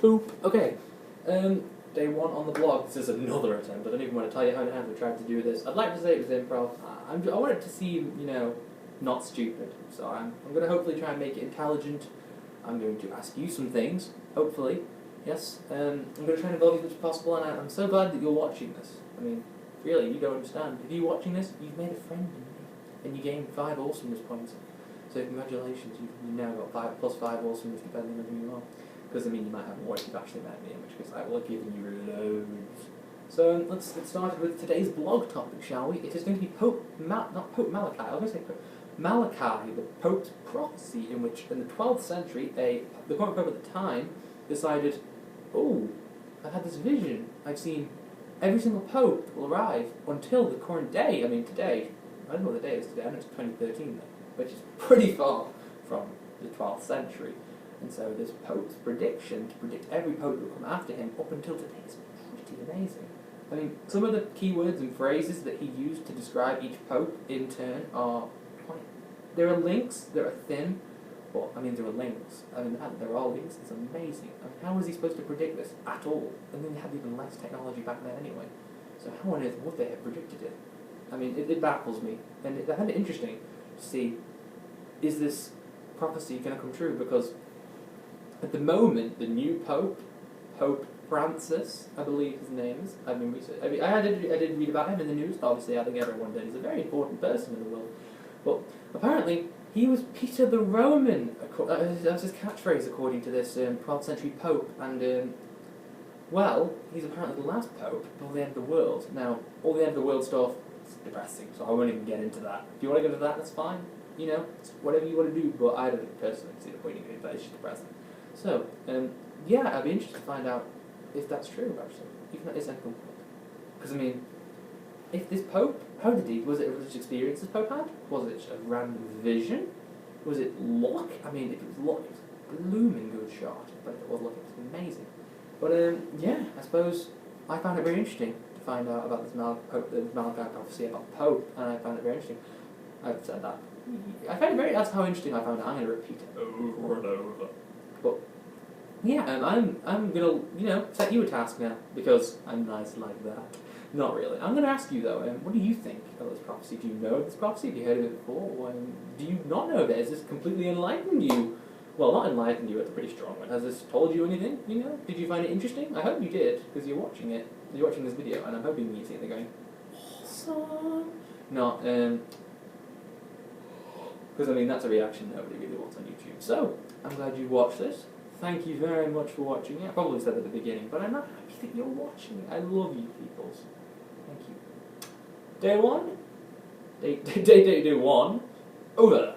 poop. Okay, day one on the blog. This is another attempt. I don't even want to tell you how many times I've tried to do this. I'd like to say it was improv. I want it to seem, you know, not stupid. So I'm going to hopefully try and make it intelligent. I'm going to ask you some things, hopefully. Yes, I'm going to try and involve you as much as possible, and I'm so glad that you're watching this. I mean, really, you don't understand. If you're watching this, you've made a friend in me, and you gained 5 awesomeness points. So congratulations, you've now got +5 awesomeness depending on who you are. Because, I mean, you might have more if you've actually met me, in which case I will have given you loads. So let's get started with today's blog topic, shall we? It is going to be not Pope Malachi, I was going to say Pope Malachi, the Pope's prophecy, in which in the 12th century, the current Pope at the time decided, oh, I've had this vision. I've seen every single Pope will arrive until the current day. I mean, today, I don't know what the day is today, I know it's 2013 though, which is pretty far from the 12th century. And so this Pope's prediction, to predict every Pope that will come after him up until today, is pretty amazing. I mean, some of the keywords and phrases that he used to describe each Pope in turn are quite... There are links, there are thin, well, I mean, there are links. I mean, the fact that there are links is amazing. I mean, how was he supposed to predict this at all? And then they had even less technology back then anyway. So how on earth would they have predicted it? I mean, it baffles me. And I find it interesting to see, is this prophecy going to come true? Because at the moment, the new Pope, Pope Francis, I believe his name is, I've been researching. I did read about him in the news, obviously, I think everyone did. He's a very important person in the world. But apparently, he was Peter the Roman, that was his catchphrase according to this 12th century Pope, and well, he's apparently the last Pope before the end of the world. Now, all the end of the world stuff is depressing, so I won't even get into that. If you want to go into that, that's fine, you know, it's whatever you want to do, but I don't personally see the point in it, but it's just depressing. So, yeah, I'd be interested to find out if that's true, actually, even at this end of the world. Because, I mean, if this Pope, was it a religious experience this Pope had? Was it a random vision? Was it luck? I mean, if it was luck, it was a blooming good shot. But if it was luck, it was amazing. But, yeah, I suppose I found it very interesting to find out about this Malachi prophecy about the Pope, and I found it very interesting. I've said that. I found it that's how interesting I found it. I'm going to repeat it over and over. But, yeah, and I'm going to, you know, set you a task now, because I'm nice like that. Not really. I'm going to ask you, though, what do you think of this prophecy? Do you know of this prophecy? Have you heard of it before? Or, do you not know of it? Has this completely enlightened you? Well, not enlightened you, it's a pretty strong one. Has this told you anything, you know? Did you find it interesting? I hope you did, because you're watching it. You're watching this video, and I'm hoping you're sitting there going, awesome! Not, because, I mean, that's a reaction nobody really wants on YouTube. So, I'm glad you watched this. Thank you very much for watching it. I probably said at the beginning, but I'm not happy that you're watching it. I love you, peoples. Thank you. Day one? Day one? Over.